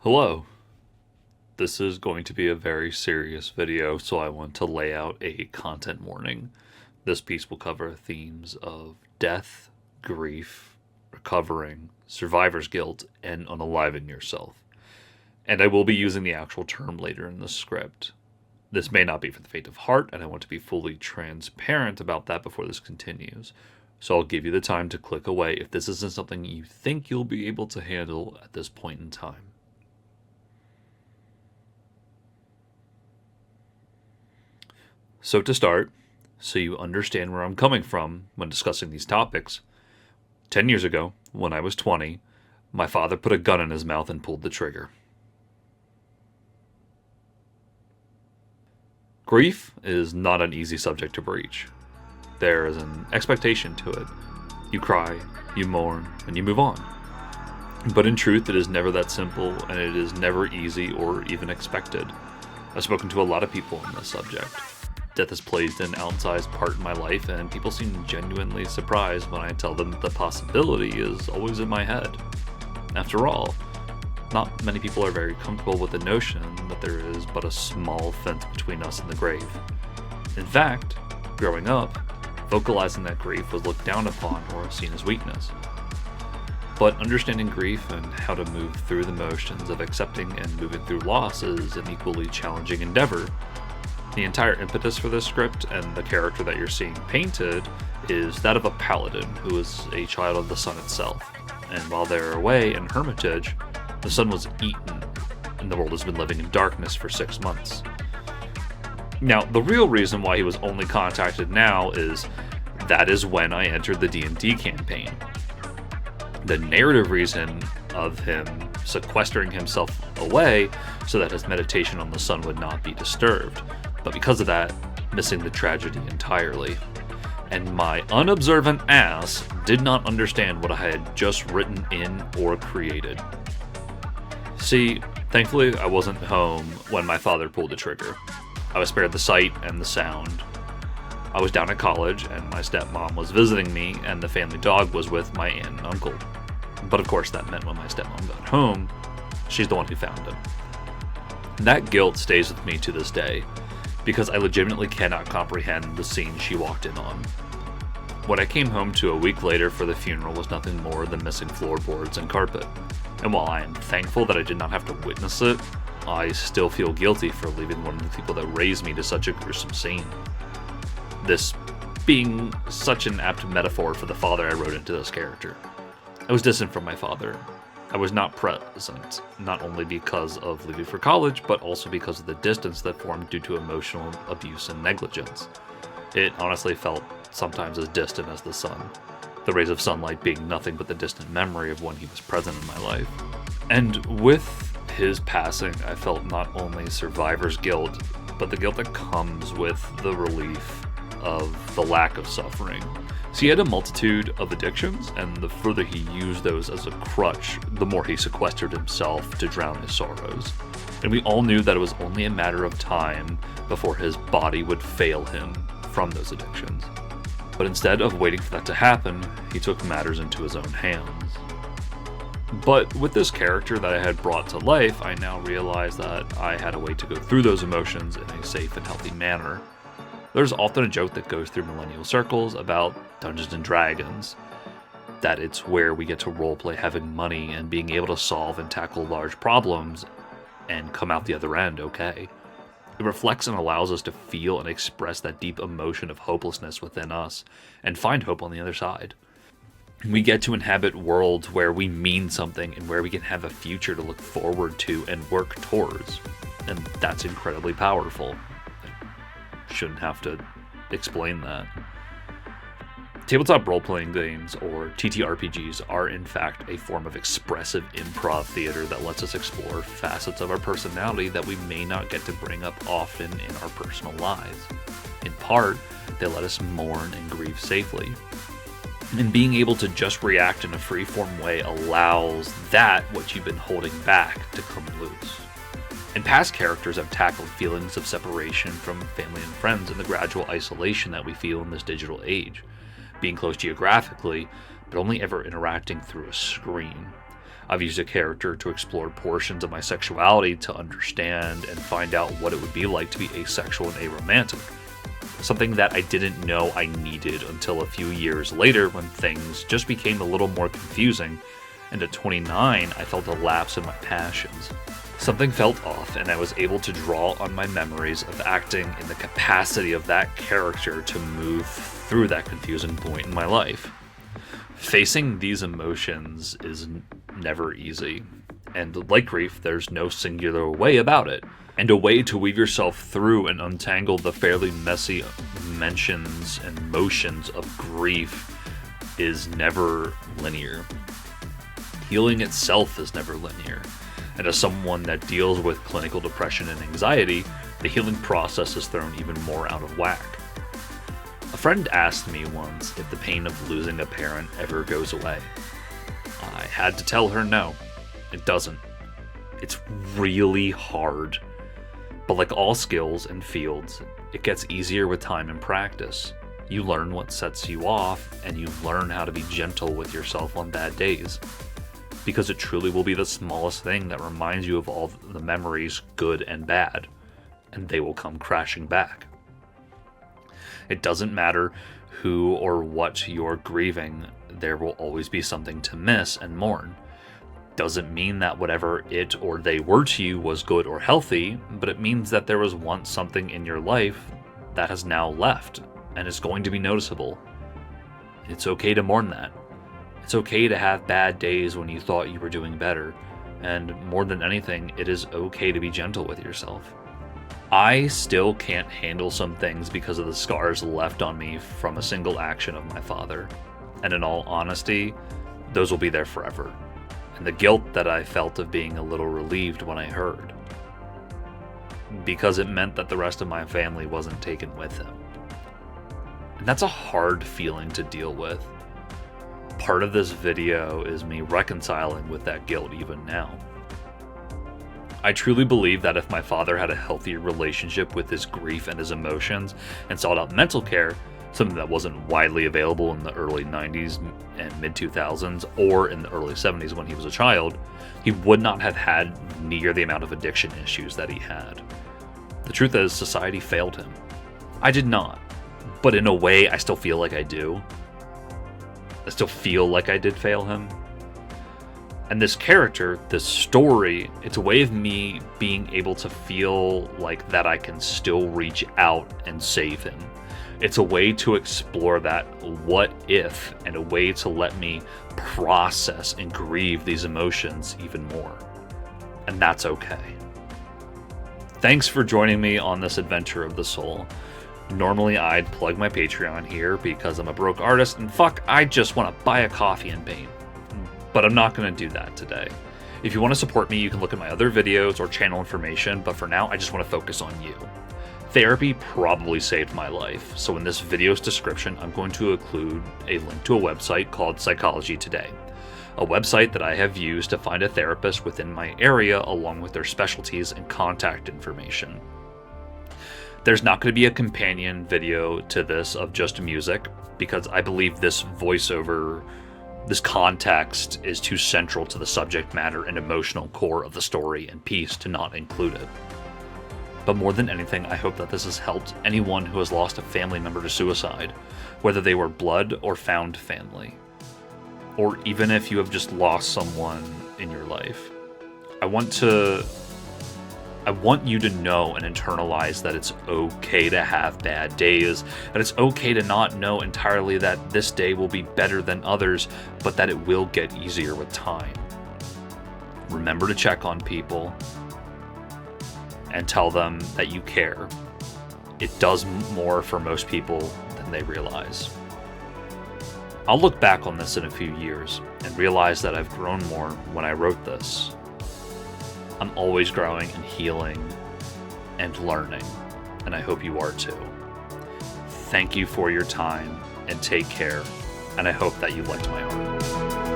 Hello. This is going to be a very serious video, so I want to lay out a content warning. This piece will cover themes of death, grief, recovering, survivor's guilt, and unaliving yourself. And I will be using the actual term later in the script. This may not be for the faint of heart, and I want to be fully transparent about that before this continues. So I'll give you the time to click away if this isn't something you think you'll be able to handle at this point in time. So to start, so you understand where I'm coming from when discussing these topics, 10 years ago, when I was 20, my father put a gun in his mouth and pulled the trigger. Grief is not an easy subject to breach. There is an expectation to it. You cry, you mourn, and you move on. But in truth, it is never that simple, and it is never easy or even expected. I've spoken to a lot of people on this subject. Death has played an outsized part in my life, and people seem genuinely surprised when I tell them that the possibility is always in my head. After all, not many people are very comfortable with the notion that there is but a small fence between us and the grave. In fact, growing up, vocalizing that grief was looked down upon or seen as weakness. But understanding grief and how to move through the motions of accepting and moving through loss is an equally challenging endeavor. The entire impetus for this script and the character that you're seeing painted is that of a paladin who is a child of the sun itself. And while they're away in hermitage, the sun was eaten, and the world has been living in darkness for 6 months. Now, the real reason why he was only contacted now is that is when I entered the D&D campaign. The narrative reason of him sequestering himself away so that his meditation on the sun would not be disturbed, but because of that, missing the tragedy entirely. And my unobservant ass did not understand what I had just written in or created. See, thankfully I wasn't home when my father pulled the trigger. I was spared the sight and the sound. I was down at college, and my stepmom was visiting me, and the family dog was with my aunt and uncle. But of course that meant when my stepmom got home, she's the one who found him. That guilt stays with me to this day, because I legitimately cannot comprehend the scene she walked in on. What I came home to a week later for the funeral was nothing more than missing floorboards and carpet. And while I am thankful that I did not have to witness it, I still feel guilty for leaving one of the people that raised me to such a gruesome scene. This being such an apt metaphor for the father I wrote into this character. I was distant from my father. I was not present, not only because of leaving for college, but also because of the distance that formed due to emotional abuse and negligence. It honestly felt sometimes as distant as the sun, the rays of sunlight being nothing but the distant memory of when he was present in my life. And with his passing, I felt not only survivor's guilt, but the guilt that comes with the relief of the lack of suffering. So he had a multitude of addictions, and the further he used those as a crutch, the more he sequestered himself to drown his sorrows. And we all knew that it was only a matter of time before his body would fail him from those addictions. But instead of waiting for that to happen, he took matters into his own hands. But with this character that I had brought to life, I now realize that I had a way to go through those emotions in a safe and healthy manner. There's often a joke that goes through millennial circles about Dungeons & Dragons, that it's where we get to roleplay having money and being able to solve and tackle large problems and come out the other end okay. It reflects and allows us to feel and express that deep emotion of hopelessness within us and find hope on the other side. We get to inhabit worlds where we mean something and where we can have a future to look forward to and work towards. And that's incredibly powerful. Shouldn't have to explain that. Tabletop role-playing games, or TTRPGs, are in fact a form of expressive improv theater that lets us explore facets of our personality that we may not get to bring up often in our personal lives. In part, they let us mourn and grieve safely. And being able to just react in a free-form way allows that what you've been holding back to come loose. And past characters have tackled feelings of separation from family and friends and the gradual isolation that we feel in this digital age. Being close geographically, but only ever interacting through a screen. I've used a character to explore portions of my sexuality to understand and find out what it would be like to be asexual and aromantic. Something that I didn't know I needed until a few years later when things just became a little more confusing, and at 29 I felt a lapse in my passions. Something felt off, and I was able to draw on my memories of acting in the capacity of that character to move through that confusing point in my life. Facing these emotions is never easy, and like grief, there's no singular way about it. And a way to weave yourself through and untangle the fairly messy mentions and motions of grief is never linear. Healing itself is never linear. And as someone that deals with clinical depression and anxiety, the healing process is thrown even more out of whack. A friend asked me once if the pain of losing a parent ever goes away. I had to tell her no, it doesn't. It's really hard. But like all skills and fields, it gets easier with time and practice. You learn what sets you off, and you learn how to be gentle with yourself on bad days. Because it truly will be the smallest thing that reminds you of all the memories, good and bad, and they will come crashing back. It doesn't matter who or what you're grieving, there will always be something to miss and mourn. Doesn't mean that whatever it or they were to you was good or healthy, but it means that there was once something in your life that has now left and is going to be noticeable. It's okay to mourn that. It's okay to have bad days when you thought you were doing better, and more than anything, it is okay to be gentle with yourself. I still can't handle some things because of the scars left on me from a single action of my father, and in all honesty, those will be there forever. And the guilt that I felt of being a little relieved when I heard, because it meant that the rest of my family wasn't taken with him. And that's a hard feeling to deal with. Part of this video is me reconciling with that guilt even now. I truly believe that if my father had a healthier relationship with his grief and his emotions and sought out mental care, something that wasn't widely available in the early 90s and mid-2000s or in the early 70s when he was a child, he would not have had near the amount of addiction issues that he had. The truth is, society failed him. I did not, but in a way I still feel like I do. I still feel like I did fail him. And this character, this story, it's a way of me being able to feel like that I can still reach out and save him. It's a way to explore that what if, and a way to let me process and grieve these emotions even more. And that's okay. Thanks for joining me on this adventure of the soul. Normally I'd plug my Patreon here because I'm a broke artist and fuck, I just want to buy a coffee and paint. But I'm not going to do that today. If you want to support me, you can look at my other videos or channel information, but for now I just want to focus on you. Therapy probably saved my life, so in this video's description I'm going to include a link to a website called Psychology Today, a website that I have used to find a therapist within my area along with their specialties and contact information. There's not going to be a companion video to this of just music, because I believe this voiceover, this context is too central to the subject matter and emotional core of the story and piece to not include it. But more than anything, I hope that this has helped anyone who has lost a family member to suicide, whether they were blood or found family, or even if you have just lost someone in your life. I want you to know and internalize that it's okay to have bad days, that it's okay to not know entirely that this day will be better than others, but that it will get easier with time. Remember to check on people and tell them that you care. It does more for most people than they realize. I'll look back on this in a few years and realize that I've grown more when I wrote this. I'm always growing and healing and learning, and I hope you are too. Thank you for your time, and take care, and I hope that you liked my art.